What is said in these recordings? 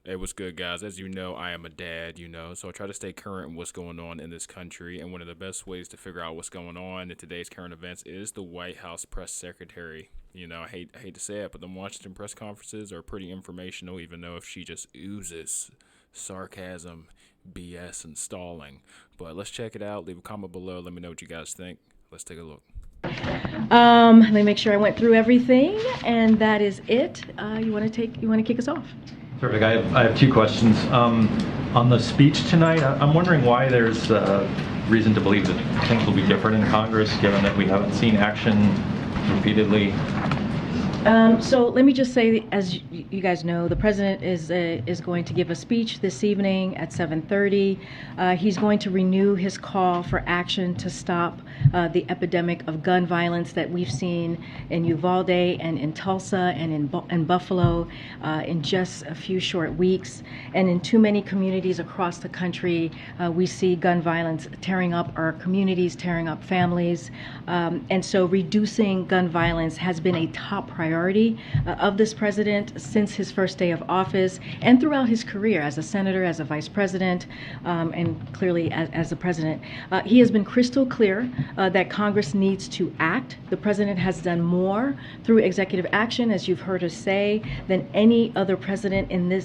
Hey, what's good, guys? As you know, I am a dad, so I try to stay current in what's going on in this country. And one of the best ways to figure out what's going on in today's current events is the White House press secretary. I hate to say it, but the Washington press conferences are pretty informational, even though if she just oozes sarcasm, BS, and stalling. But let's check it out. Leave a comment below. Let me know what you guys think. Let's take a look. Let me make sure I went through everything, and that is it. You want to kick us off? Perfect. I have two questions. On the speech tonight, I'm wondering why there's reason to believe that things will be different in Congress, given that we haven't seen action repeatedly. So let me just say, as you guys know, the president is going to give a speech this evening at 7:30. He's going to renew his call for action to stop the epidemic of gun violence that we've seen in Uvalde and in Tulsa and in Buffalo in just a few short weeks. And in too many communities across the country, we see gun violence tearing up our communities, tearing up families. And so reducing gun violence has been a top priority of this president since his first day of office and throughout his career as a senator, as a vice president, and clearly as a president. He has been crystal clear that Congress needs to act. The president has done more through executive action, as you've heard us say, than any other president in their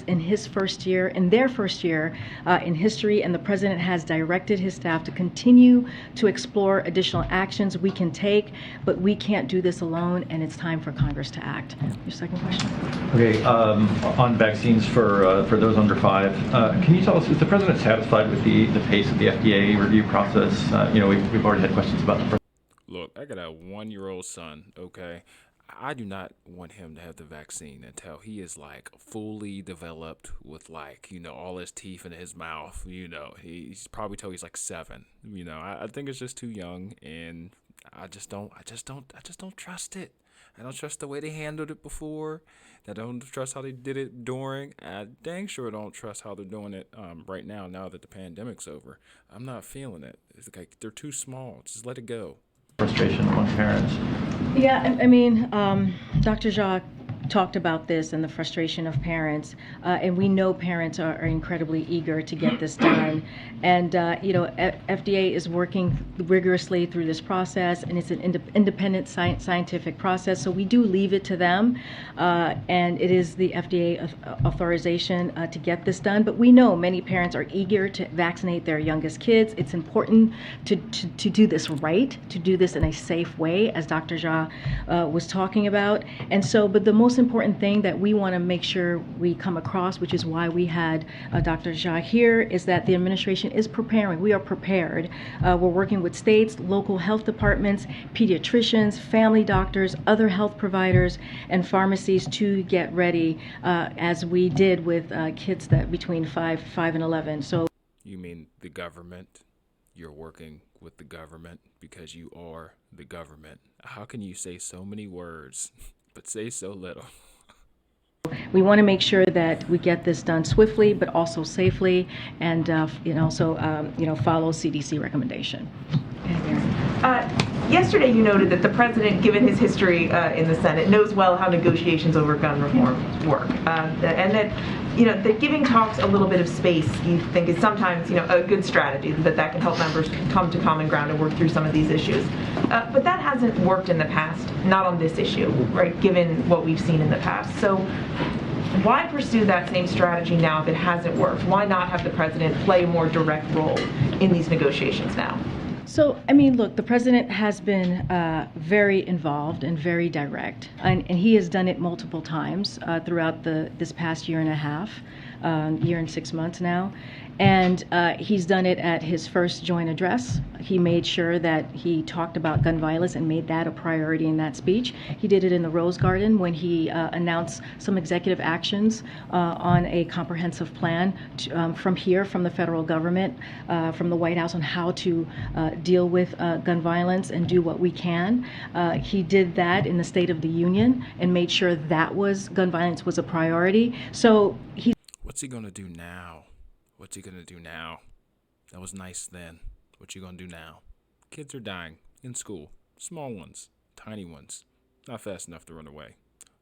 first year in history. And the president has directed his staff to continue to explore additional actions we can take, but we can't do this alone, and it's time for Congress to act. Your second question? Okay, on vaccines for those under 5, can you tell us, is the president satisfied with the pace of the FDA review process? We've already had questions about the. Look, I got a 1-year-old son, okay? I do not want him to have the vaccine until he is like fully developed with all his teeth in his mouth. He's probably till he's like 7. I think it's just too young, and I just don't trust it. I don't trust the way they handled it before. I don't trust how they did it during. I dang sure don't trust how they're doing it right now that the pandemic's over. I'm not feeling it. It's like they're too small. Just let it go. Frustration among parents. Yeah, I mean, Dr. Jacques talked about this and the frustration of parents, and we know parents are incredibly eager to get this done. And FDA is working rigorously through this process, and it's an independent scientific process. So we do leave it to them, and it is the FDA authorization to get this done. But we know many parents are eager to vaccinate their youngest kids. It's important to do this right, to do this in a safe way, as Dr. Jha was talking about. And so, but the most important thing that we want to make sure we come across, which is why we had Dr. Jha here, is that the administration is preparing. We are prepared. We're working with states, local health departments, pediatricians, family doctors, other health providers, and pharmacies to get ready, as we did with kids that between 5 and 11. So You mean the government? You're working with the government because you are the government. How can you say so many words but say so little? we want to make sure that we get this done swiftly, but also safely, and also follow CDC recommendation. Yesterday, you noted that the president, given his history in the Senate, knows well how negotiations over gun reform work, and that giving talks a little bit of space, you think, is sometimes a good strategy, that can help members come to common ground and work through some of these issues. But that hasn't worked in the past, not on this issue, right? Given what we've seen in the past, so why pursue that same strategy now if it hasn't worked? Why not have the president play a more direct role in these negotiations now? So, I mean, look, the president has been very involved and very direct, and he has done it multiple times throughout this past year and a half, year and 6 months now. And he's done it at his first joint address. He made sure that he talked about gun violence and made that a priority in that speech. He did it in the Rose Garden when he announced some executive actions on a comprehensive plan from the federal government, from the White House, on how to deal with gun violence and do what we can. He did that in the State of the Union and made sure that gun violence was a priority. So What's he gonna do now? What's he gonna do now? That was nice then. What you gonna do now? Kids are dying in school. Small ones, tiny ones, not fast enough to run away.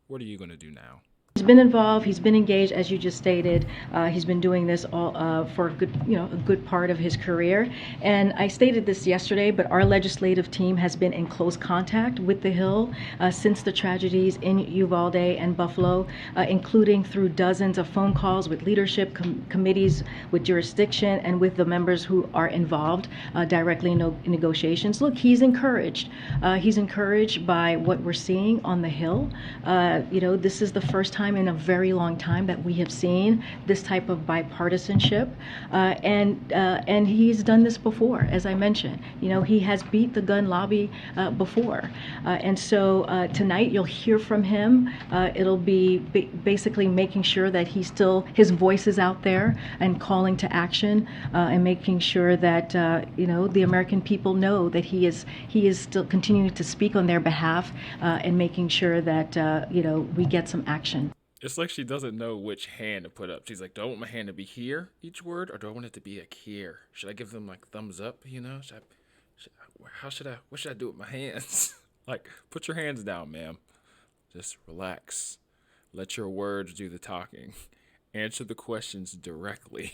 What are you gonna do now? He's been involved. He's been engaged, as you just stated. He's been doing this all for a good part of his career. And I stated this yesterday, but our legislative team has been in close contact with the Hill since the tragedies in Uvalde and Buffalo, including through dozens of phone calls with leadership committees, with jurisdiction, and with the members who are involved directly in negotiations. Look, he's encouraged. He's encouraged by what we're seeing on the Hill. This is the first time in a very long time that we have seen this type of bipartisanship, and he's done this before. As I mentioned, he has beat the gun lobby before, and so tonight you'll hear from him. It'll be basically making sure that his voice is out there and calling to action, and making sure that the American people know that he is still continuing to speak on their behalf, and making sure that we get some action. It's like she doesn't know which hand to put up. She's like, do I want my hand to be here, each word, or do I want it to be like here? Should I give them like thumbs up, what should I do with my hands? Like, put your hands down, ma'am. Just relax. Let your words do the talking. Answer the questions directly.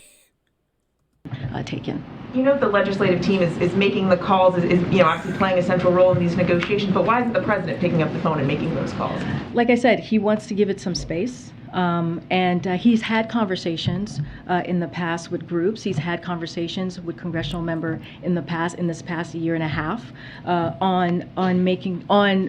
Taken. The legislative team is making the calls, is obviously playing a central role in these negotiations, but why isn't the president picking up the phone and making those calls? Like I said, he wants to give it some space. And he's had conversations in the past with groups. He's had conversations with congressional member in this past year and a half, on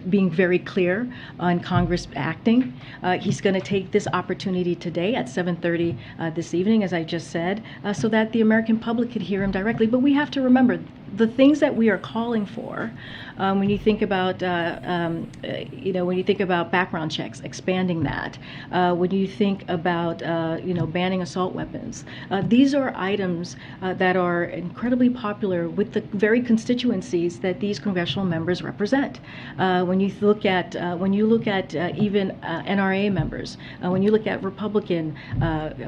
being very clear on Congress acting. He's going to take this opportunity today at 7:30 this evening, as I just said, so that the American public could hear him directly. But we have to remember the things that we are calling for. When you think about, background checks, expanding that. When you think about, banning assault weapons. These are items that are incredibly popular with the very constituencies that these congressional members represent. When you look at even NRA members, when you look at Republican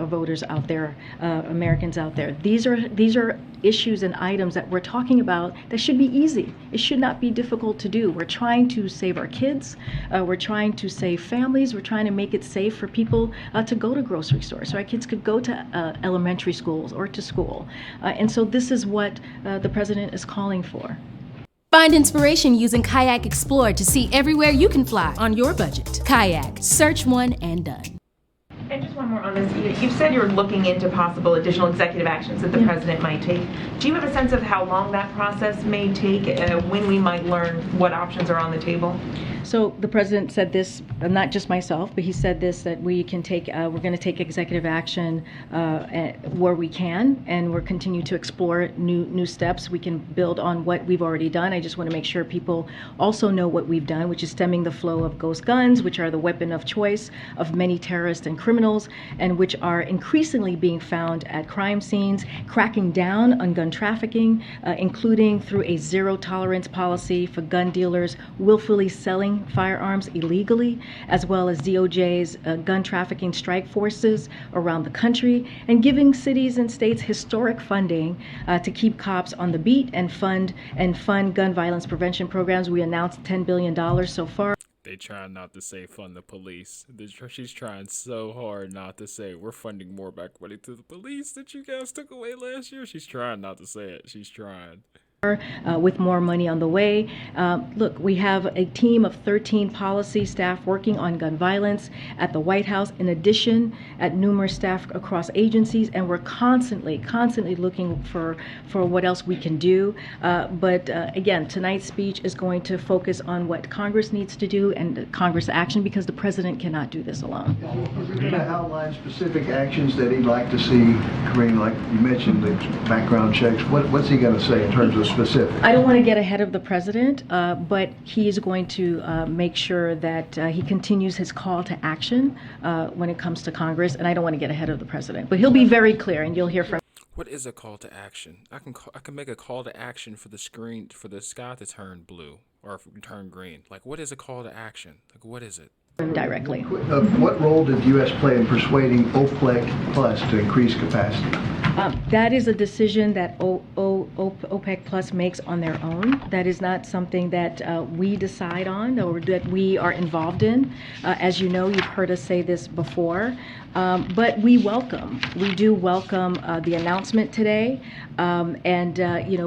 voters out there, Americans out there, these are issues and items that we're talking about that should be easy. It should not be difficult to do. We're trying to save our kids. We're trying to save families. We're trying to make it safe for people to go to grocery stores, so our kids could go to elementary schools or to school. And so this is what the president is calling for. Find inspiration using Kayak Explore to see everywhere you can fly on your budget. Kayak, search one and done. And just one more on this. You've said you're looking into possible additional executive actions that the president might take. Do you have a sense of how long that process may take, when we might learn what options are on the table? So the president said this, not just myself, but he said this, that we can take, we're going to take executive action where we can, and we're continue to explore new steps. We can build on what we've already done. I just want to make sure people also know what we've done, which is stemming the flow of ghost guns, which are the weapon of choice of many terrorists and criminals, and which are increasingly being found at crime scenes, cracking down on gun trafficking, including through a zero tolerance policy for gun dealers willfully selling firearms illegally, as well as DOJ's gun trafficking strike forces around the country, and giving cities and states historic funding to keep cops on the beat and fund gun violence prevention programs. We announced $10 billion so far. They trying not to say fund the police. She's trying so hard not to say we're funding more back money to the police that you guys took away last year. She's trying not to say it. She's trying. With more money on the way. Look, we have a team of 13 policy staff working on gun violence at the White House, in addition at numerous staff across agencies, and we're constantly looking for what else we can do. But again, tonight's speech is going to focus on what Congress needs to do and Congress action, because the president cannot do this alone. Is he going to outline specific actions that he'd like to see, Karine, like you mentioned, the background checks? What's he going to say in terms of specific? I don't want to get ahead of the president, but he's going to make sure that he continues his call to action when it comes to Congress, and I don't want to get ahead of the president. But he'll be very clear, and you'll hear from. What is a call to action? I can make a call to action for the screen, for the sky to turn blue or turn green. Like, what is a call to action? Like, what is it? Directly. What role did the U.S. play in persuading OPEC Plus to increase capacity? That is a decision that OPEC OPEC Plus makes on their own. That is not something that we decide on or that we are involved in. As you know, you've heard us say this before, but we do welcome the announcement today, and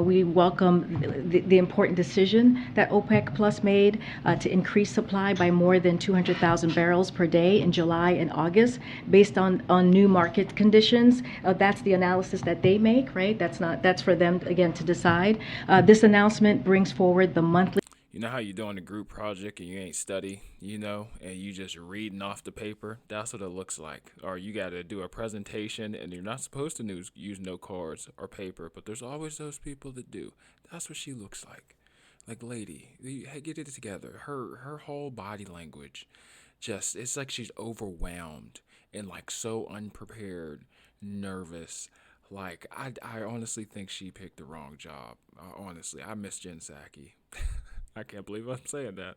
we welcome the important decision that OPEC Plus made to increase supply by more than 200,000 barrels per day in July and August, based on new market conditions. That's the analysis that they make, right? That's for them again to decide. This announcement brings forward the monthly. You know how you doing a group project and you ain't study, and you just reading off the paper? That's what it looks like. Or you got to do a presentation and you're not supposed to use note cards or paper, but there's always those people that do. That's what she looks like. Like, lady, get it together. Her whole body language, it's like she's overwhelmed and like so unprepared, nervous. Like, I honestly think she picked the wrong job. Honestly, I miss Jen Psaki. I can't believe I'm saying that.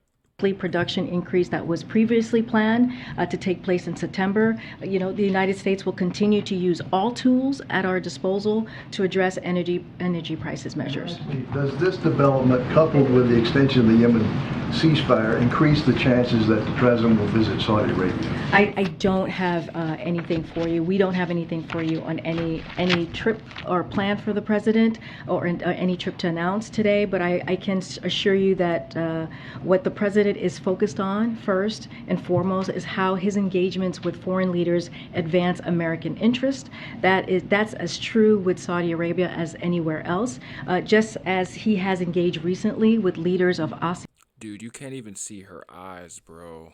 Production increase that was previously planned to take place in September. The United States will continue to use all tools at our disposal to address energy prices measures. Does this development, coupled with the extension of the Yemen ceasefire, increase the chances that the president will visit Saudi Arabia? I don't have anything for you. We don't have anything for you on any trip or plan for the president or any trip to announce today, but I can assure you that what the president is focused on first and foremost is how his engagements with foreign leaders advance American interest. That's as true with Saudi Arabia as anywhere else, just as he has engaged recently with leaders of ASEAN. Dude, you can't even see her eyes, bro.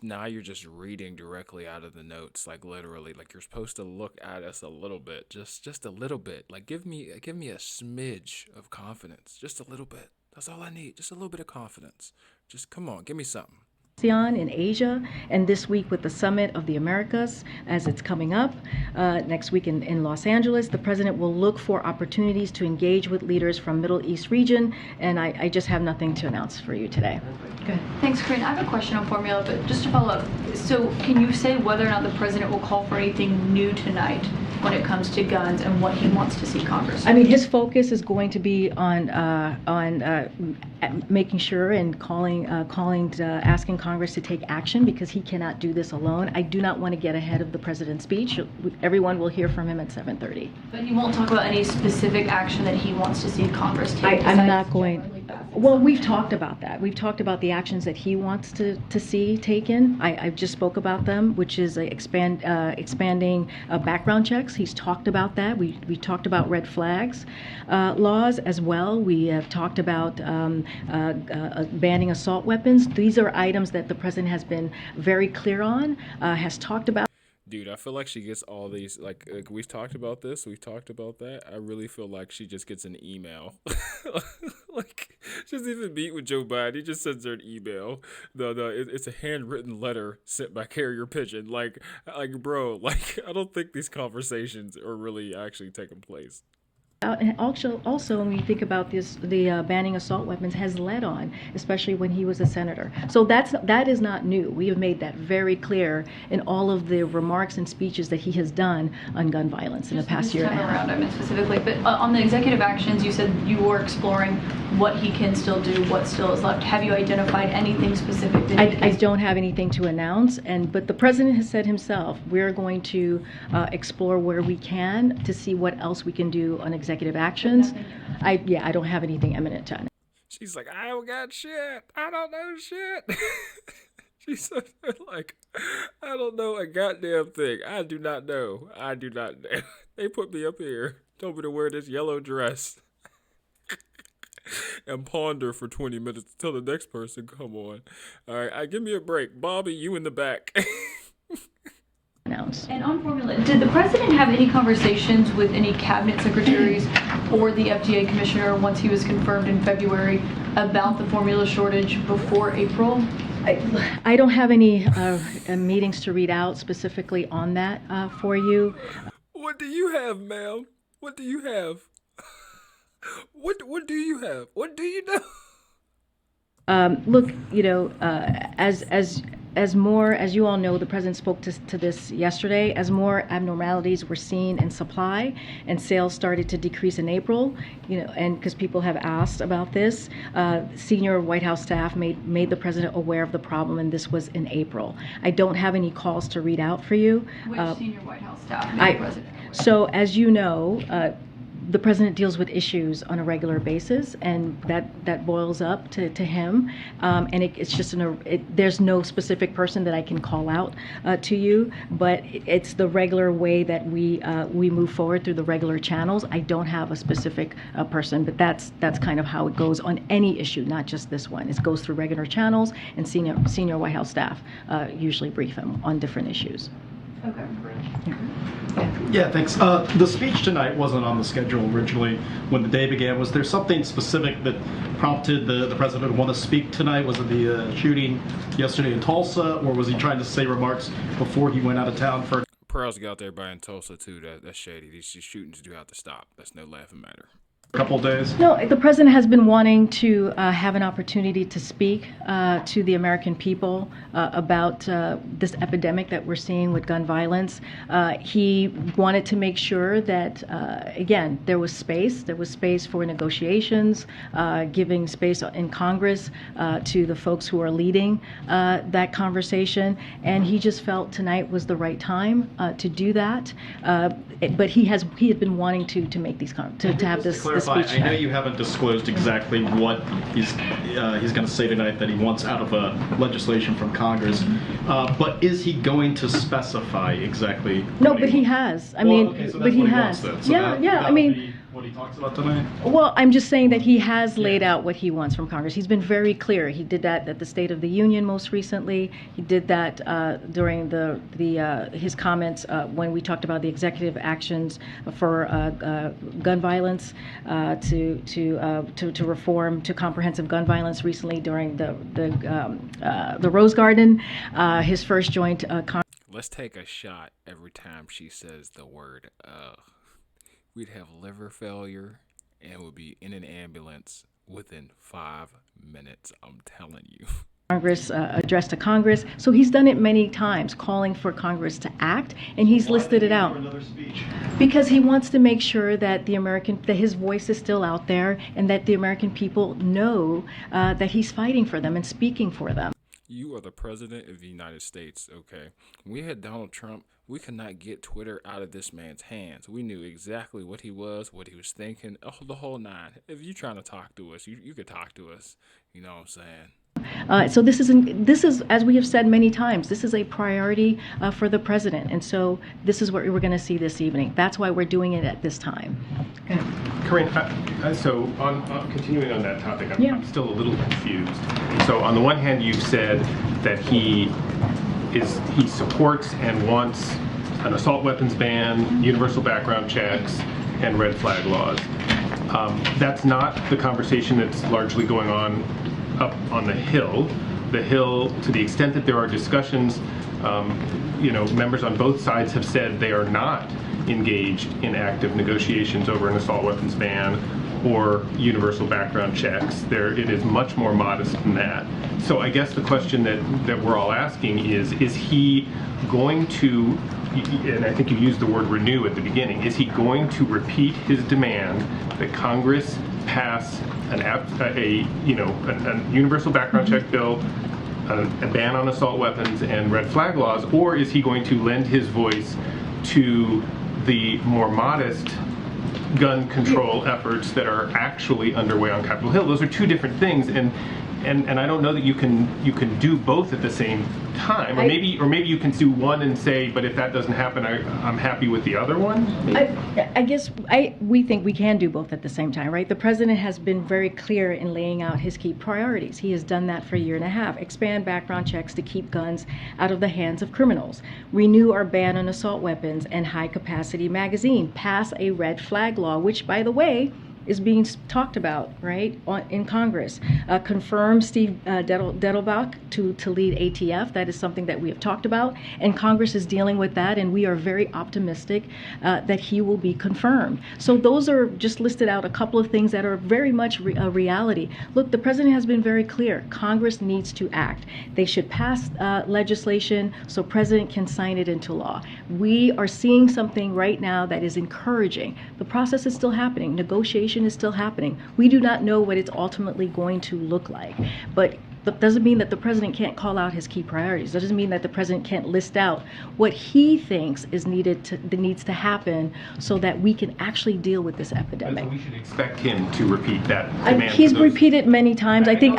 Now you're just reading directly out of the notes, like literally, like you're supposed to look at us a little bit, just a little bit. Like give me a smidge of confidence, just a little bit. That's all I need, just a little bit of confidence. Just come on, give me something. In Asia, and this week with the Summit of the Americas as it's coming up next week in Los Angeles, the president will look for opportunities to engage with leaders from Middle East region, and I just have nothing to announce for you today. Good. Thanks, Corinne. I have a question on formula, but just to follow up, so can you say whether or not the president will call for anything new tonight when it comes to guns and what he wants to see Congress do? I mean, his focus is going to be on making sure and asking Congress to take action, because he cannot do this alone. I do not want to get ahead of the president's speech. Everyone will hear from him at 7:30. But he won't talk about any specific action that he wants to see Congress take. I'm not going. Well, we've talked about that. We've talked about the actions that he wants to see taken. I just spoke about them, which is expanding background checks. He's talked about that. We talked about red flags laws as well. We have talked about banning assault weapons. These are items that the president has been very clear on, has talked about. Dude, I feel like she gets all these, like we've talked about this, we've talked about that. I really feel like she just gets an email. Like, she doesn't even meet with Joe Biden. He just sends her an email. It's a handwritten letter sent by carrier pigeon. Like, bro, like, I don't think these conversations are really actually taking place. And also, when you think about this, the banning assault weapons has led on, especially when he was a senator. So that is not new. We have made that very clear in all of the remarks and speeches that he has done on gun violence in the past year and a half. Around, I meant specifically, but on the executive actions, you said you were exploring what he can still do, what still is left. Have you identified anything specific? That I don't have anything to announce, but the president has said himself, we're going to explore where we can to see what else we can do on executive actions. I don't have anything imminent to announce. She's like, I don't got shit. I don't know shit. She said, like, I don't know a goddamn thing. I do not know. They put me up here, told me to wear this yellow dress and ponder for 20 minutes until the next person come on. All right, give me a break. Bobby, you in the back. And on formula, did the president have any conversations with any cabinet secretaries or the FDA commissioner once he was confirmed in February about the formula shortage before April? I don't have any meetings to read out specifically on that for you. What do you have, ma'am? What do you have? What do you have? What do you know? Look, as you all know, the president spoke to this yesterday. As more abnormalities were seen in supply and sales started to decrease in April, and because people have asked about this, senior White House staff made the president aware of the problem, and this was in April. I don't have any calls to read out for you. Which senior White House staff made the president aware? So as you know, the president deals with issues on a regular basis, and that boils up to him. And it's just there's no specific person that I can call out to you, but it's the regular way that we move forward through the regular channels. I don't have a specific person, but that's kind of how it goes on any issue, not just this one. It goes through regular channels, and senior White House staff usually brief him on different issues. Okay. Yeah, thanks. The speech tonight wasn't on the schedule originally when the day began. Was there something specific that prompted the president to want to speak tonight? Was it the shooting yesterday in Tulsa, or was he trying to say remarks before he went out of town for... Prayers go out to everybody in Tulsa, too. That's shady. These shootings do have to stop. That's no laughing matter. a couple of days? No, the president has been wanting to have an opportunity to speak to the American people about this epidemic that we're seeing with gun violence. He wanted to make sure that, again, there was space. There was space for negotiations, giving space in Congress to the folks who are leading that conversation. And he just felt tonight was the right time to do that. But he had been wanting to make these to have this speech. I know you haven't disclosed exactly what he's going to say tonight that he wants out of legislation from Congress, but is he going to specify exactly? No, but he has. I mean, okay, so but he what has. Wants, so yeah. I mean, what he talks about tonight. Well, I'm just saying that he has laid out what he wants from Congress. He's been very clear. He did that at the State of the Union most recently. He did that during his comments when we talked about the executive actions for gun violence to reform to comprehensive gun violence recently during the Rose Garden. His first joint. Let's take a shot every time she says the word. We'd have liver failure and would be in an ambulance within 5 minutes. I'm telling you. Congress address to Congress. So he's done it many times, calling for Congress to act, and he's listed it out. Another speech? Because he wants to make sure that that his voice is still out there, and that the American people know that he's fighting for them and speaking for them. You are the president of the United States, okay? When we had Donald Trump, we could not get Twitter out of this man's hands. We knew exactly what he was thinking, the whole nine. If you're trying to talk to us, you could talk to us. You know what I'm saying? So this is, as we have said many times, this is a priority for the president. And so this is what we're going to see this evening. That's why we're doing it at this time. Corinne, so on continuing on that topic, I'm still a little confused. So on the one hand, you've said that he supports and wants an assault weapons ban, universal background checks, and red flag laws. That's not the conversation that's largely going on up on the Hill. The Hill, to the extent that there are discussions, members on both sides have said they are not engaged in active negotiations over an assault weapons ban or universal background checks. It is much more modest than that. So I guess the question that we're all asking is he going to, and I think you used the word renew at the beginning, is he going to repeat his demand that Congress pass a universal background check bill, a ban on assault weapons and red flag laws, or is he going to lend his voice to the more modest gun control efforts that are actually underway on Capitol Hill? Those are two different things, and I don't know that you can do both at the same time, or maybe you can do one and say, but if that doesn't happen, I'm happy with the other one. I guess we think we can do both at the same time, right? The president has been very clear in laying out his key priorities. He has done that for a year and a half. Expand background checks to keep guns out of the hands of criminals. Renew our ban on assault weapons and high capacity magazine. Pass a red flag law, which, by the way, is being talked about, right, in Congress. Confirm Steve Dettelbach to lead ATF. That is something that we have talked about, and Congress is dealing with that, and we are very optimistic that he will be confirmed. So those are just listed out a couple of things that are very much a reality. Look, the president has been very clear. Congress needs to act. They should pass legislation so president can sign it into law. We are seeing something right now that is encouraging. The process is still happening. Negotiation is still happening. We do not know what it's ultimately going to look like. But that doesn't mean that the president can't call out his key priorities. That doesn't mean that the president can't list out what he thinks needs to happen so that we can actually deal with this epidemic. So we should expect him to repeat that demand. He's repeated many times. I think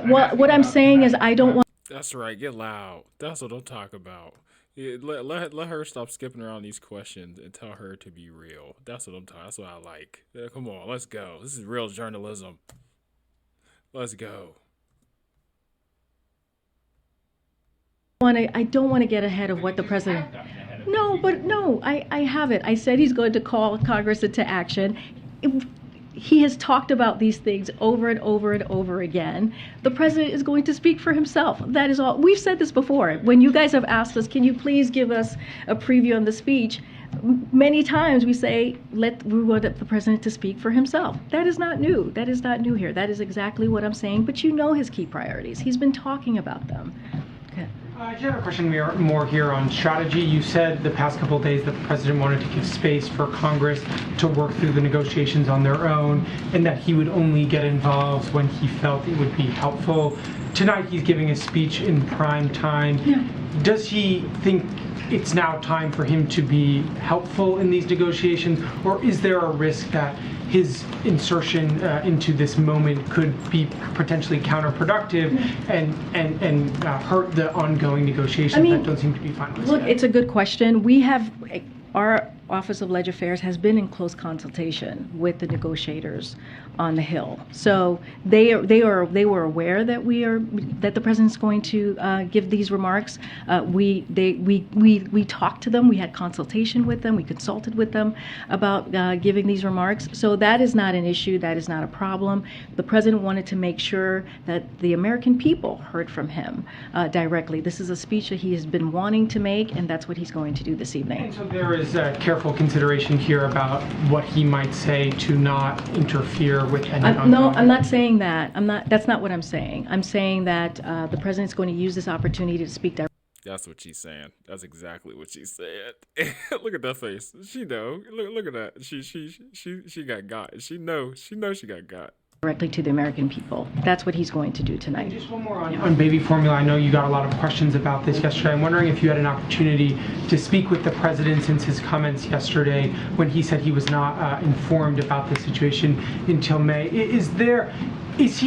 what I'm saying is I don't want. That's right. Get loud. That's what I'm talking about. Yeah, let her stop skipping around these questions and tell her to be real. That's what I'm talking. That's what I like. Yeah, come on, let's go. This is real journalism. Let's go. I don't want to get ahead of what the president. No, I haven't. I said he's going to call Congress into action. He has talked about these things over and over and over again. The president is going to speak for himself. That is all. We've said this before. When you guys have asked us, can you please give us a preview on the speech? Many times we say, we want the president to speak for himself. That is not new. That is not new here. That is exactly what I'm saying. But you know his key priorities. He's been talking about them. Okay. I just have a question more here on strategy. You said the past couple of days that the president wanted to give space for Congress to work through the negotiations on their own, and that he would only get involved when he felt it would be helpful. Tonight he's giving a speech in prime time. Yeah. Does he think it's now time for him to be helpful in these negotiations, or is there a risk that his insertion into this moment could be potentially counterproductive and hurt the ongoing negotiations that don't seem to be finalized? Look, it's a good question. Our Office of Leg Affairs has been in close consultation with the negotiators on the Hill. So they were aware that the president's going to give these remarks. We talked to them. We had consultation with them. We consulted with them about giving these remarks. So that is not an issue. That is not a problem. The president wanted to make sure that the American people heard from him directly. This is a speech that he has been wanting to make, and that's what he's going to do this evening. And so there is careful consideration here about what he might say to not interfere with any ongoing. No, I'm not saying that. That's not what I'm saying. I'm saying that the president's going to use this opportunity to speak directly. That's what she's saying. That's exactly what she said. Look at that face. She know. Look at that. She got. She knows she got. Directly to the American people. That's what he's going to do tonight. And just one more on baby formula. I know you got a lot of questions about this yesterday. I'm wondering if you had an opportunity to speak with the president since his comments yesterday when he said he was not informed about the situation until May. Has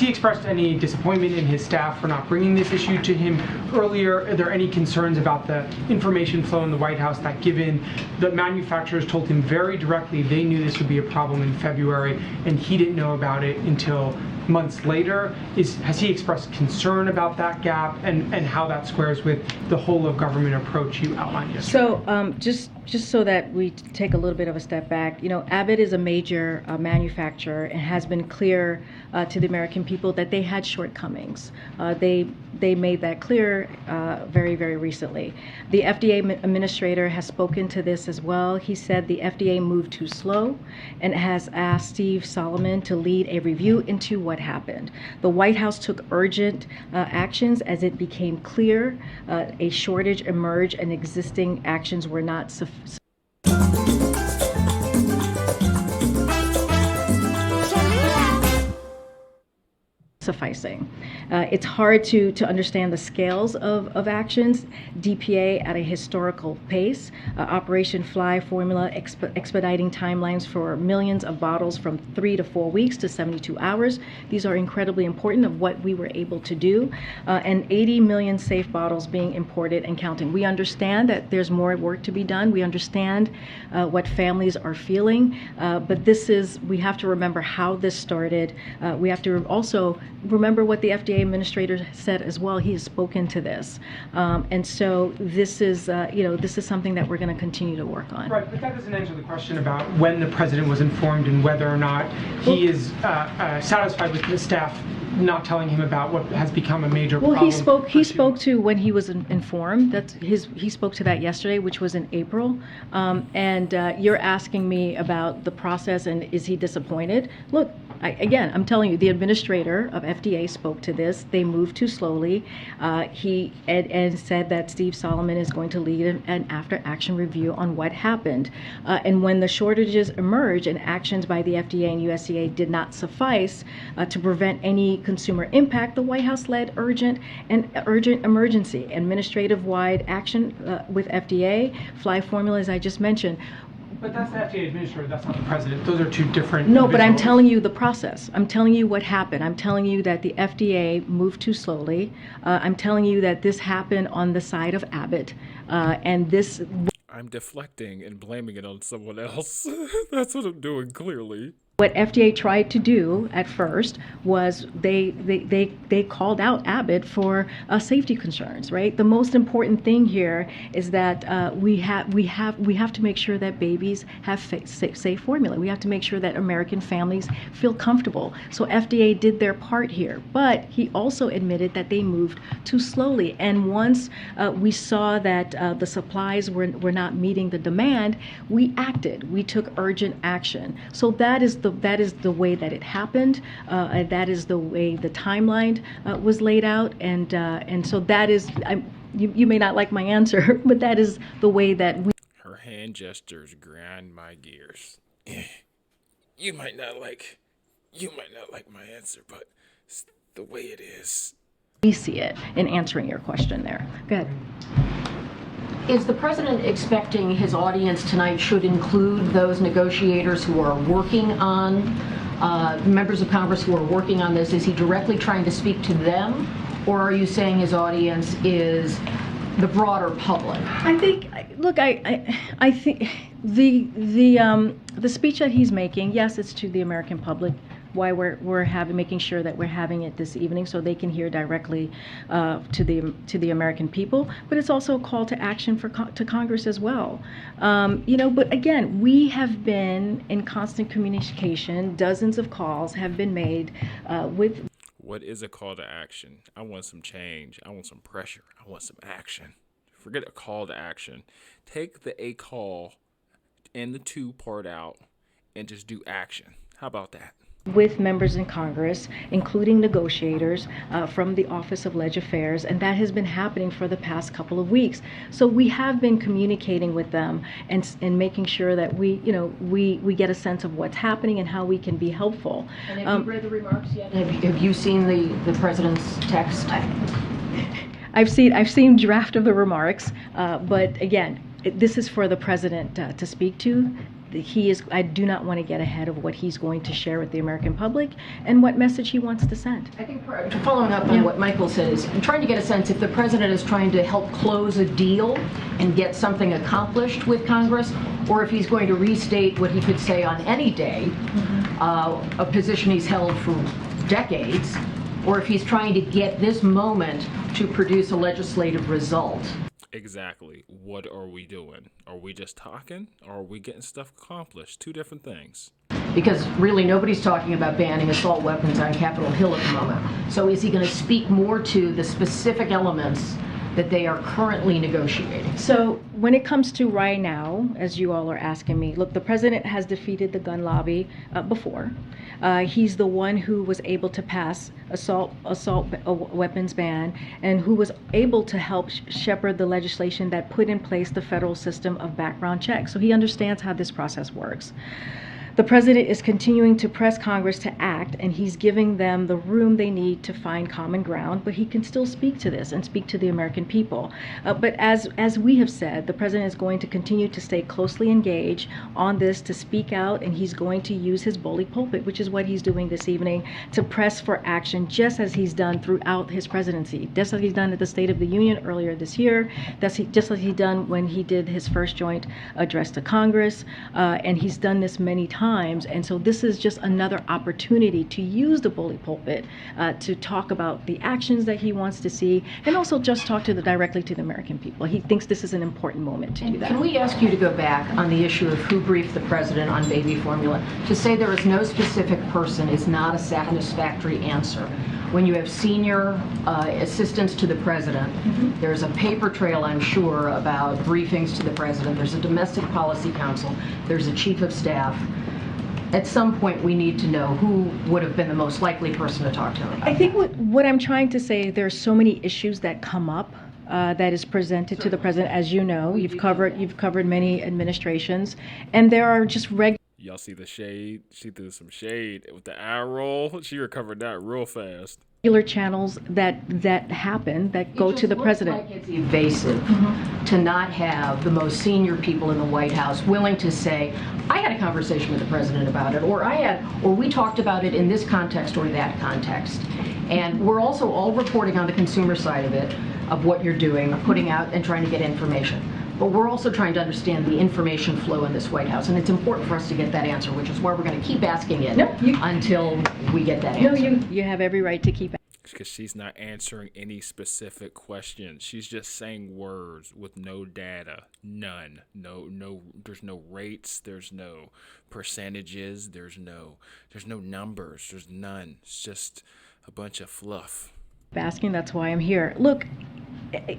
he expressed any disappointment in his staff for not bringing this issue to him earlier? Are there any concerns about the information flow in the White House that, given the manufacturers told him very directly they knew this would be a problem in February and he didn't know about it until months later? Has he expressed concern about that gap and how that squares with the whole of government approach you outlined yesterday? So just so that we take a little bit of a step back, Abbott is a major manufacturer and has been clear to the American people that they had shortcomings. They made that clear very, very recently. The FDA administrator has spoken to this as well. He said the FDA moved too slow and has asked Steve Solomon to lead a review into what happened. The White House took urgent actions as it became clear a shortage emerged and existing actions were not sufficient. Sufficing. It's hard to understand the scales of actions. DPA at a historical pace. Operation Fly formula expediting timelines for millions of bottles from 3 to 4 weeks to 72 hours. These are incredibly important of what we were able to do. And 80 million safe bottles being imported and counting. We understand that there's more work to be done. We understand what families are feeling. But we have to remember how this started. We have to also remember what the FDA administrator said as well. He has spoken to this, and so this is this is something that we're going to continue to work on. Right, but that doesn't answer the question about when the president was informed and whether or not he is satisfied with the staff not telling him about what has become a major problem. Well, he spoke to when he was informed. He spoke to that yesterday, which was in April. And you're asking me about the process and is he disappointed? Look, I'm telling you, the administrator of FDA spoke to this. They moved too slowly. He said that Steve Solomon is going to lead an after-action review on what happened. And when the shortages emerged and actions by the FDA and USDA did not suffice to prevent any consumer impact, the White House led urgent emergency administrative-wide action with FDA, fly formula, as I just mentioned. But that's the FDA administrator, that's not the president. Those are two different No, but I'm individuals. telling you the process. I'm telling you what happened. I'm telling you that the FDA moved too slowly. I'm telling you that this happened on the side of Abbott. And this... I'm deflecting and blaming it on someone else. That's what I'm doing, clearly. What FDA tried to do at first was they called out Abbott for safety concerns, right? The most important thing here is that we have to make sure that babies have safe formula. We have to make sure that American families feel comfortable. So FDA did their part here, but he also admitted that they moved too slowly. And once we saw that the supplies were not meeting the demand, we acted. We took urgent action. So that is the way that it happened. That is the way the timeline was laid out, and so that is. You may not like my answer, but that is the way that we. Her hand gestures grind my gears. You might not like my answer, but it's the way it is. We see it in answering your question there. Go ahead. Is the president expecting his audience tonight should include those negotiators who are working on, members of Congress who are working on this? Is he directly trying to speak to them, or are you saying his audience is the broader public? I think, look, I think the speech that he's making, yes, it's to the American public. Why we're making sure that we're having it this evening so they can hear directly to the American people. But it's also a call to action to Congress as well. But again, we have been in constant communication. Dozens of calls have been made with. What is a call to action? I want some change. I want some pressure. I want some action. Forget a call to action. Take the a call and the to part out and just do action. How about that? With members in Congress, including negotiators from the Office of Leg Affairs, and that has been happening for the past couple of weeks. So we have been communicating with them and making sure that we get a sense of what's happening and how we can be helpful. And have you read the remarks yet? Have you seen the president's text? I've seen draft of the remarks, but again, this is for the president to speak to. I do not want to get ahead of what he's going to share with the American public and what message he wants to send. I think following up on what Michael said is I'm trying to get a sense if the president is trying to help close a deal and get something accomplished with Congress, or if he's going to restate what he could say on any day, a position he's held for decades, or if he's trying to get this moment to produce a legislative result. Exactly. What are we doing? Are we just talking, or are we getting stuff accomplished? Two different things. Because really nobody's talking about banning assault weapons on Capitol Hill at the moment. So is he going to speak more to the specific elements that they are currently negotiating? So when it comes to right now, as you all are asking me, look, the president has defeated the gun lobby before. He's the one who was able to pass assault weapons ban and who was able to help shepherd the legislation that put in place the federal system of background checks. So he understands how this process works. The president is continuing to press Congress to act, and he's giving them the room they need to find common ground, but he can still speak to this and speak to the American people. But as we have said, the president is going to continue to stay closely engaged on this, to speak out, and he's going to use his bully pulpit, which is what he's doing this evening, to press for action, just as he's done throughout his presidency, just as he's done at the State of the Union earlier this year, just as he's done when he did his first joint address to Congress, and he's done this many times times. And so this is just another opportunity to use the bully pulpit to talk about the actions that he wants to see, and also just talk directly to the American people. He thinks this is an important moment to do that. Can we ask you to go back on the issue of who briefed the president on baby formula? To say there is no specific person is not a satisfactory answer. When you have senior assistants to the president, there's a paper trail, I'm sure, about briefings to the president. There's a domestic policy council. There's a chief of staff. At some point, we need to know who would have been the most likely person to talk to him about I think what I'm trying to say, there's so many issues that come up that is presented to the president. As you know, you've covered many administrations, and there are just regular. Y'all see the shade? She threw some shade with the eye roll. She recovered that real fast. Channels that happen that go to the president. Like it's evasive to not have the most senior people in the White House willing to say, I had a conversation with the president about it, or we talked about it in this context or that context. And we're also all reporting on the consumer side of it, of what you're doing, putting out and trying to get information. But we're also trying to understand the information flow in this White House, and it's important for us to get that answer, which is why we're going to keep asking it until we get that answer. No, you have every right to keep. Because she's not answering any specific questions. She's just saying words with no data, none. No. There's no rates. There's no percentages. There's no numbers. There's none. It's just a bunch of fluff. Asking. That's why I'm here. Look.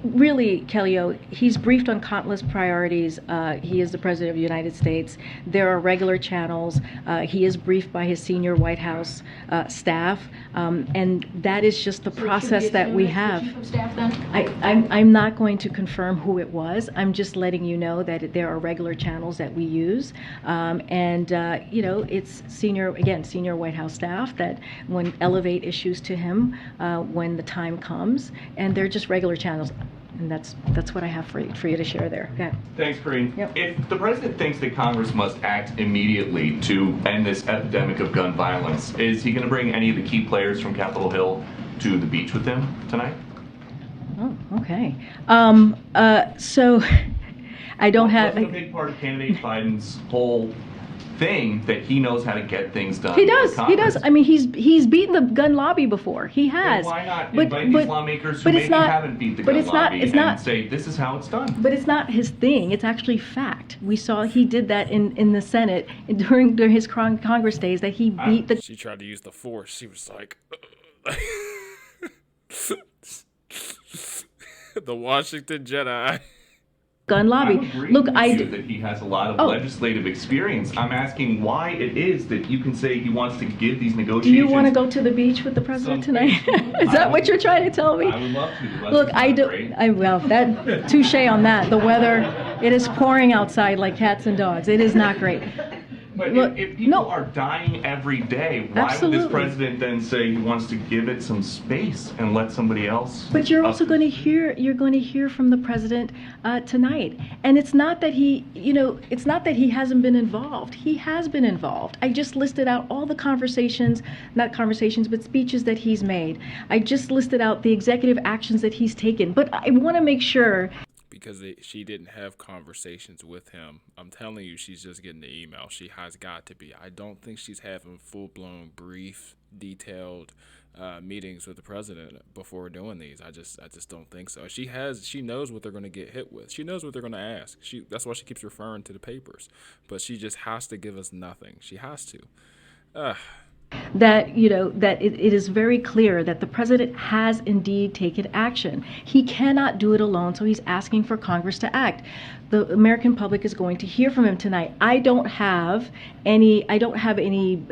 Really, Kellyo, he's briefed on countless priorities. He is the President of the United States. There are regular channels. He is briefed by his senior White House staff, and that is just the process that we have. Chief of Staff, then? I'm not going to confirm who it was. I'm just letting you know that there are regular channels that we use, and it's senior White House staff that elevate issues to him when the time comes, and they're just regular channels. And that's what I have for you to share there. Yeah. Thanks, Corinne. Yep. If the president thinks that Congress must act immediately to end this epidemic of gun violence, is he going to bring any of the key players from Capitol Hill to the beach with him tonight? Oh, okay. So I don't have. Wasn't a big part of candidate Biden's whole thing that he knows how to get things done. He does. I mean, he's beaten the gun lobby before. He has. Then why not invite these lawmakers who maybe haven't beat the gun lobby and say this is how it's done? But it's not his thing. It's actually fact. We saw he did that in the Senate during his Congress days, that he beat the. She tried to use the force. She was like, the Washington Jedi. Gun lobby. Look, that he has a lot of legislative experience. I'm asking why it is that you can say he wants to give these negotiations. Do you want to go to the beach with the president tonight? Is that what you're trying to tell me? I would love to. Look, I do. That touche on that. The weather, it is pouring outside like cats and dogs. It is not great. But look, if people are dying every day, why would this president then say he wants to give it some space and let somebody else? But you're also going to hear from the president tonight. And it's not that he hasn't been involved. He has been involved. I just listed out all the but speeches that he's made. I just listed out the executive actions that he's taken. But I want to make sure. Because she didn't have conversations with him. I'm telling you, she's just getting the email. She has got to be. I don't think she's having full-blown, brief, detailed meetings with the president before doing these. I just don't think so. She knows what they're going to get hit with. She knows what they're going to ask. That's why she keeps referring to the papers. But she just has to give us nothing. She has to. That it is very clear that the president has indeed taken action. He cannot do it alone, so he's asking for Congress to act. The American public is going to hear from him tonight. I don't have any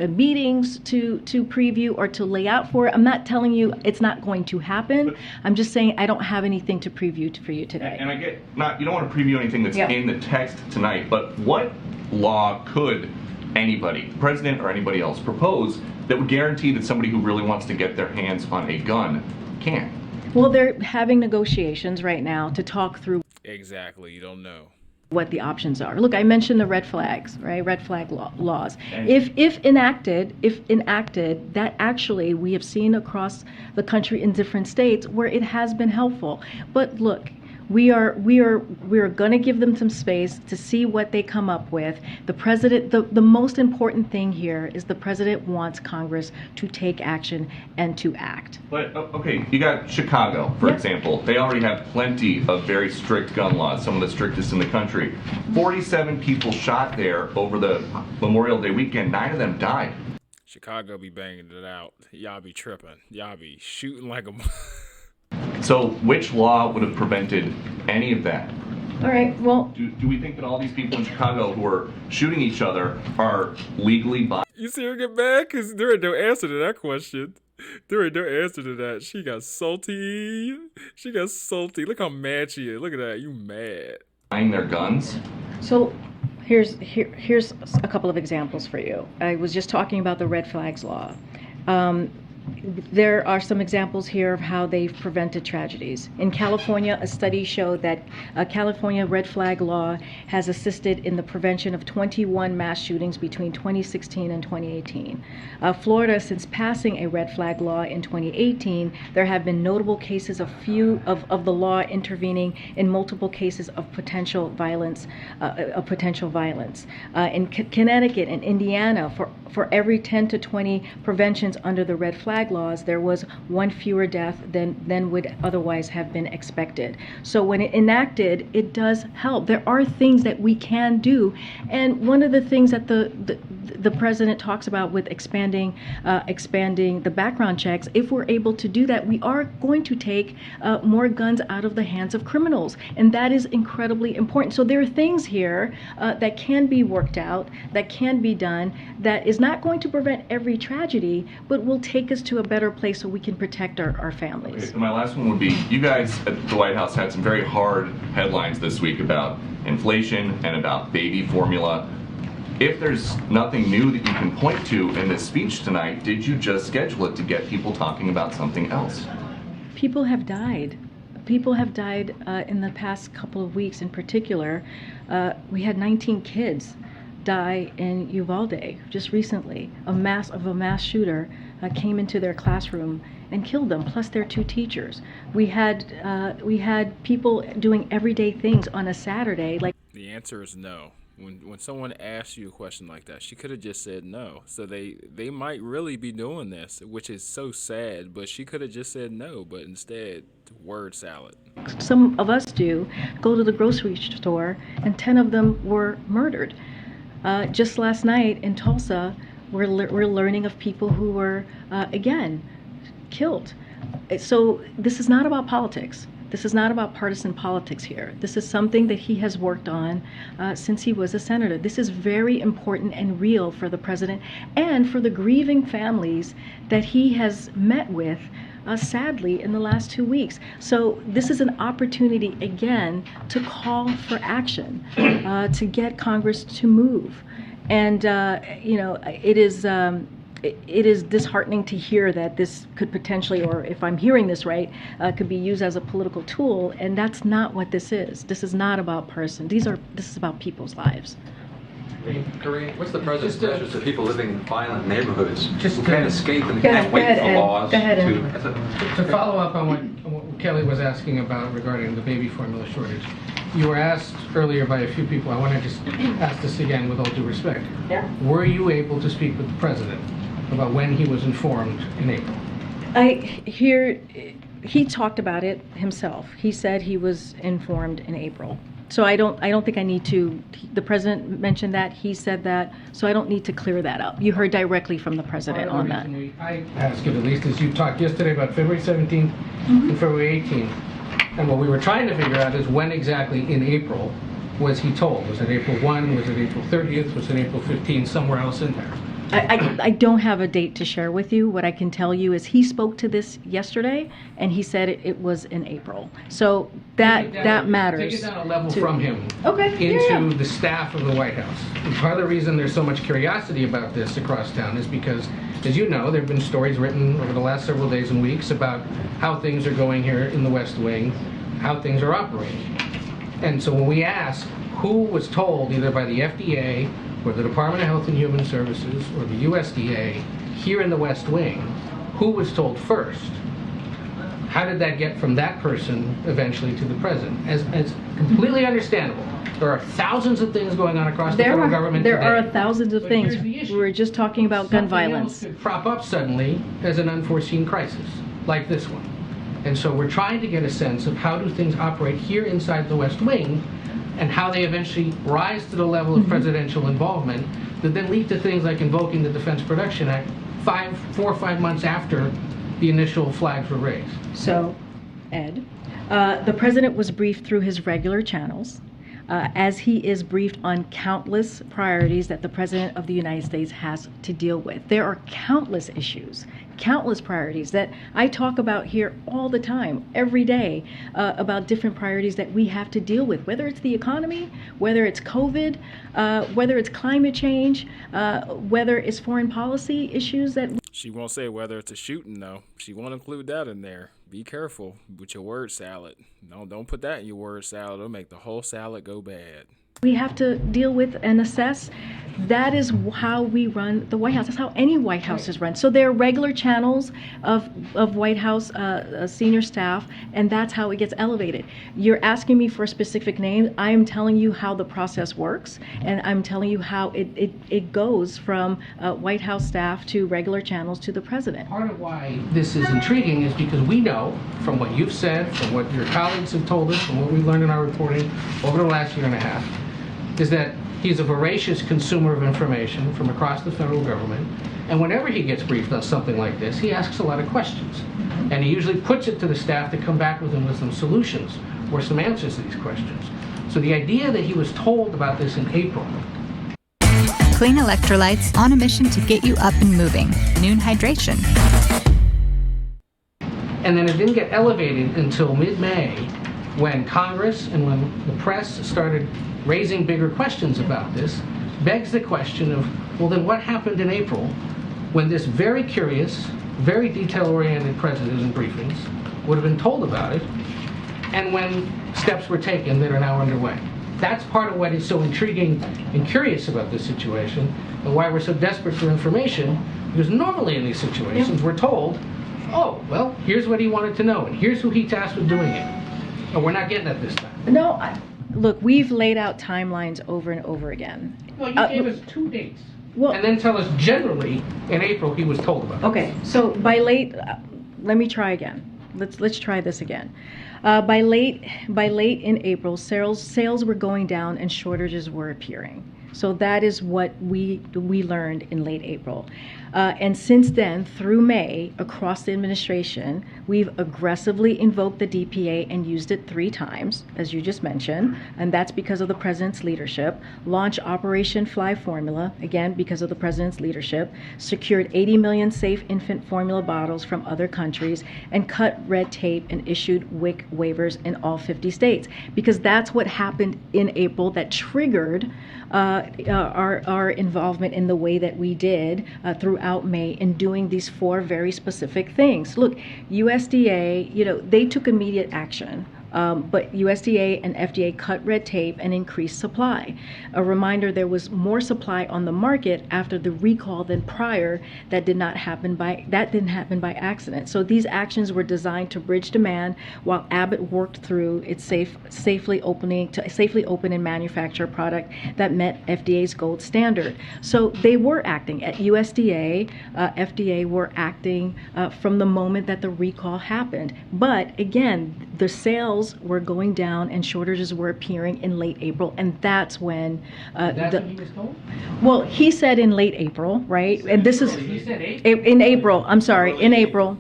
meetings to preview or to lay out for it. I'm not telling you it's not going to happen. I'm just saying I don't have anything to preview for you today. And I get you don't want to preview anything that's in the text tonight, but what law could anybody, the president or anybody else, propose that would guarantee that somebody who really wants to get their hands on a gun can? Well, they're having negotiations right now to talk through. Exactly. You don't know what the options are. Look, I mentioned the red flags, right? Red flag laws. If enacted, that actually we have seen across the country in different states where it has been helpful. But look, We are going to give them some space to see what they come up with. The president, the most important thing here is the president wants Congress to take action and to act. But, okay, you got Chicago, for example. They already have plenty of very strict gun laws, some of the strictest in the country. 47 people shot there over the Memorial Day weekend. 9 of them died. Chicago be banging it out. Y'all be tripping. Y'all be shooting like a... So which law would have prevented any of that? All right, well... Do we think that all these people in Chicago who are shooting each other are legally binding? You see her get mad? Because there ain't no answer to that question. There ain't no answer to that. She got salty. She got salty. Look how mad she is. Look at that. You mad. Buying their guns? So here's a couple of examples for you. I was just talking about the red flags law. There are some examples here of how they've prevented tragedies. In California, a study showed that California red flag law has assisted in the prevention of 21 mass shootings between 2016 and 2018. Florida, since passing a red flag law in 2018, there have been notable cases of the law intervening in multiple cases of potential violence. In Connecticut and Indiana, for every 10 to 20 preventions under the red flag laws, there was one fewer death than would otherwise have been expected. So when it enacted, it does help. There are things that we can do, and one of the things that the president talks about with expanding the background checks, if we're able to do that, we are going to take more guns out of the hands of criminals, and that is incredibly important. So there are things here that can be worked out, that can be done, that is not going to prevent every tragedy, but will take us to a better place so we can protect our families. Okay, so my last one would be, you guys at the White House had some very hard headlines this week about inflation and about baby formula. If there's nothing new that you can point to in this speech tonight, did you just schedule it to get people talking about something else? People have died. People have died in the past couple of weeks in particular. We had 19 kids die in Uvalde just recently. A mass shooter came into their classroom and killed them, plus their 2 teachers. We had people doing everyday things on a Saturday. Like the answer is no. When someone asks you a question like that, she could have just said no. So they might really be doing this, which is so sad, but she could have just said no, but instead, word salad. Some of us do go to the grocery store, and 10 of them were murdered. Just last night in Tulsa, we're learning of people who were, again, killed. So this is not about politics. This is not about partisan politics here. This is something that he has worked on since he was a senator. This is very important and real for the president and for the grieving families that he has met with, sadly, in the last 2 weeks. So this is an opportunity, again, to call for action, to get Congress to move. And, it is disheartening to hear that this could potentially, or if I'm hearing this right, could be used as a political tool, and that's not what this is. This is not about person. This is about people's lives. Kareem, what's the president's message to people living in violent neighborhoods who can't escape and can't wait for laws to follow up on what Kelly was asking about regarding the baby formula shortage? You were asked earlier by a few people, I want to just ask this again with all due respect. Yeah. Were you able to speak with the president about when he was informed in April? He talked about it himself. He said he was informed in April. So I don't think I need to, the president mentioned that, he said that, so I don't need to clear that up. You heard directly from the president on that. I asked it at least as you talked yesterday about February 17th and February 18th. And what we were trying to figure out is when exactly in April was he told? Was it April 1? Was it April 30th? Was it April 15th? Somewhere else in there? I don't have a date to share with you. What I can tell you is he spoke to this yesterday, and he said it was in April. So that matters. Take it down a level from him into the staff of the White House. And part of the reason there's so much curiosity about this across town is because, as you know, there have been stories written over the last several days and weeks about how things are going here in the West Wing, how things are operating. And so when we ask who was told either by the FDA or the Department of Health and Human Services or the USDA here in the West Wing, who was told first how did that get from that person eventually to the president? As completely understandable. There are thousands of things going on across the federal government there today. are thousands of But things. here's the issue. We were just talking about gun violence. Something else could crop up suddenly as an unforeseen crisis, like this one. And so we're trying to get a sense of how do things operate here inside the West Wing, and how they eventually rise to the level of presidential involvement that then lead to things like invoking the Defense Production Act 4 or 5 months after the initial flags were raised. So, Ed, the president was briefed through his regular channels, as he is briefed on countless priorities that the President of the United States has to deal with. There are countless issues, countless priorities that I talk about here all the time, every day, about different priorities that we have to deal with, whether it's the economy, whether it's COVID, whether it's climate change, whether it's foreign policy issues that... She won't say whether it's a shooting, though. She won't include that in there. Be careful with your word salad. No, don't put that in your word salad. It'll make the whole salad go bad. We have to deal with and assess. That is how we run the White House. That's how any White House is run. So there are regular channels of White House senior staff, and that's how it gets elevated. You're asking me for a specific name. I am telling you how the process works, and I'm telling you how it goes from White House staff to regular channels to the president. Part of why this is intriguing is because we know from what you've said, from what your colleagues have told us, from what we've learned in our reporting over the last year and a half, is that he's a voracious consumer of information from across the federal government, and whenever he gets briefed on something like this, he asks a lot of questions. And he usually puts it to the staff to come back with him with some solutions or some answers to these questions. So the idea that he was told about this in April. Clean electrolytes on a mission to get you up and moving. Noon hydration. And then it didn't get elevated until mid-May, when Congress and when the press started raising bigger questions about this, begs the question of, well, then what happened in April when this very curious, very detail-oriented president in briefings would have been told about it, and when steps were taken that are now underway? That's part of what is so intriguing and curious about this situation, and why we're so desperate for information, because normally in these situations we're told, oh, well, here's what he wanted to know, and here's who he tasked with doing it. And we're not getting it this time. No, look, we've laid out timelines over and over again. Well, you gave us 2 dates. Well, and then tell us generally in April he was told about it. Okay, so by late, let me try again. Let's try this again. By late in April, sales were going down and shortages were appearing. So that is what we learned in late April. And since then, through May, across the administration, we've aggressively invoked the DPA and used it 3 times, as you just mentioned, and that's because of the president's leadership. Launched Operation Fly Formula, again, because of the president's leadership. Secured 80 million safe infant formula bottles from other countries, and cut red tape and issued WIC waivers in all 50 states. Because that's what happened in April that triggered our involvement in the way that we did throughout May in doing these 4 very specific things. Look, USDA, they took immediate action. But USDA and FDA cut red tape and increased supply. A reminder, there was more supply on the market after the recall than prior. That didn't happen by accident. So these actions were designed to bridge demand while Abbott worked through its safely open and manufacture a product that met FDA's gold standard. So they were acting at USDA, FDA were acting from the moment that the recall happened. But again, the sales were going down and shortages were appearing in late April, and that's when That's what he was told? well, he said in late April, right? And this is He said April. in April. I'm sorry, in April.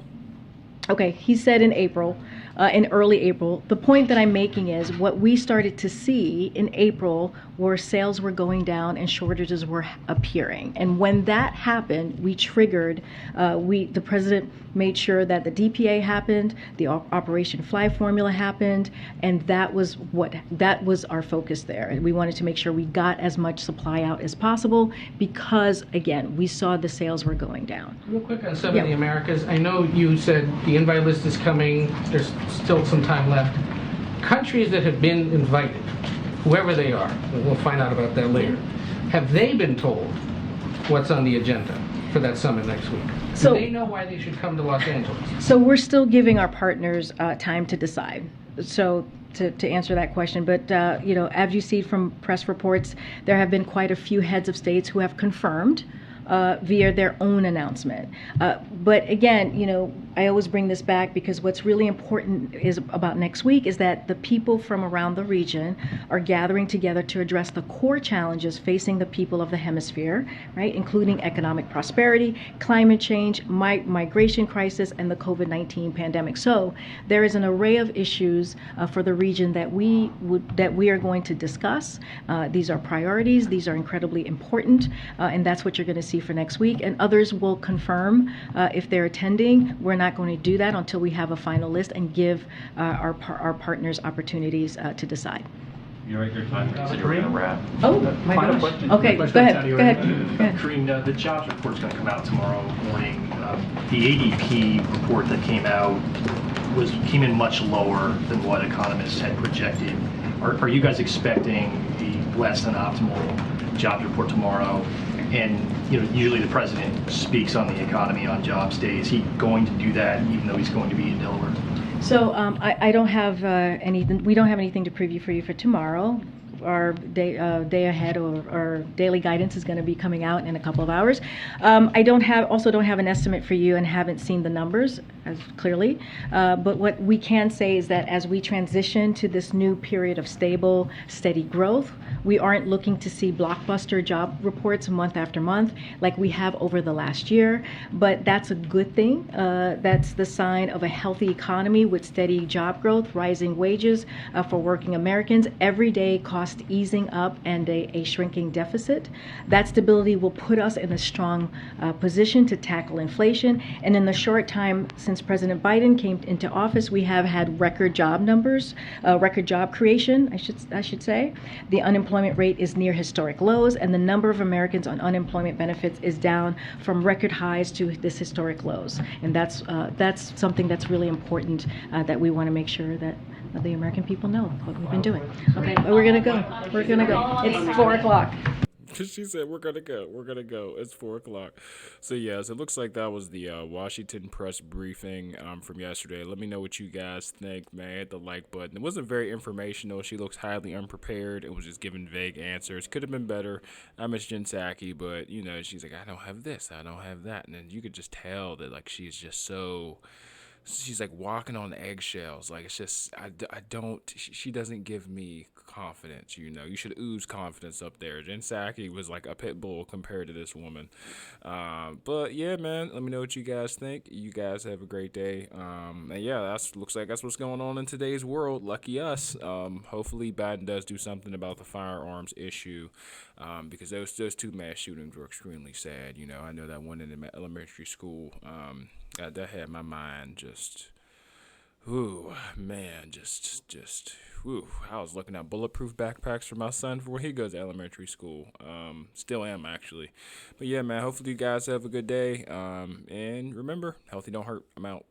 Okay, he said in April, in early April. The point that I'm making is what we started to see in April were sales were going down and shortages were appearing. And when that happened, we triggered, the president made sure that the DPA happened, the Operation Fly Formula happened, and that was our focus there. And we wanted to make sure we got as much supply out as possible because, again, we saw the sales were going down. Real quick on some of the Americas. I know you said the invite list is coming. There's still some time left. Countries that have been invited, whoever they are, we'll find out about that later, have they been told what's on the agenda? for that summit next week? So- Do they know why they should come to Los Angeles? So we're still giving our partners time to decide. So to answer that question, but as you see from press reports, there have been quite a few heads of states who have confirmed via their own announcement. But again, I always bring this back because what's really important is about next week is that the people from around the region are gathering together to address the core challenges facing the people of the hemisphere, right, including economic prosperity, climate change, migration crisis, and the COVID-19 pandemic. So there is an array of issues for the region that we are going to discuss. These are priorities. These are incredibly important, and that's what you're going to see for next week. And others will confirm if they're attending. We're not going to do that until we have a final list and give our partners opportunities to decide. You're right, your time. You said you were going to wrap. Oh, my Final gosh. question. Okay, Final go ahead. question, Go ahead. Karine, the jobs report's going to come out tomorrow morning. The ADP report that came out came in much lower than what economists had projected. Are you guys expecting the less than optimal jobs report tomorrow? And usually the president speaks on the economy on jobs day. Is he going to do that, even though he's going to be in Delaware? So I don't have anything. We don't have anything to preview for you for tomorrow. Our day ahead or daily guidance is going to be coming out in a couple of hours. I don't have an estimate for you and haven't seen the numbers as clearly. But what we can say is that as we transition to this new period of stable, steady growth, we aren't looking to see blockbuster job reports month after month like we have over the last year. But that's a good thing. That's the sign of a healthy economy with steady job growth, rising wages for working Americans, everyday cost easing up, and a shrinking deficit. That stability will put us in a strong position to tackle inflation. And in the short time since President Biden came into office, we have had record job numbers, record job creation, I should say. The unemployment rate is near historic lows, and the number of Americans on unemployment benefits is down from record highs to this historic lows. And that's something that's really important that we want to make sure that the American people know what we've been doing. Okay, but we're gonna go. It's 4:00. She said, we're going to go. It's 4:00. So, yes, it looks like that was the Washington press briefing from yesterday. Let me know what you guys think, man. Hit the like button. It wasn't very informational. She looks highly unprepared. It was just giving vague answers. Could have been better. I miss Jen Psaki, but, she's like, I don't have this. I don't have that. And then you could just tell that, like, she's just so... She's like walking on eggshells. Like, it's just, she doesn't give me confidence, You should ooze confidence up there. Jen Psaki was like a pit bull compared to this woman. But yeah, man, let me know what you guys think. You guys have a great day. And yeah, looks like that's what's going on in today's world. Lucky us. Hopefully Biden does do something about the firearms issue. Because those two mass shootings were extremely sad. I know that one in the elementary school, that had my mind just, I was looking at bulletproof backpacks for my son before he goes to elementary school. Still am, actually. But yeah, man, hopefully you guys have a good day. And remember, healthy don't hurt. I'm out.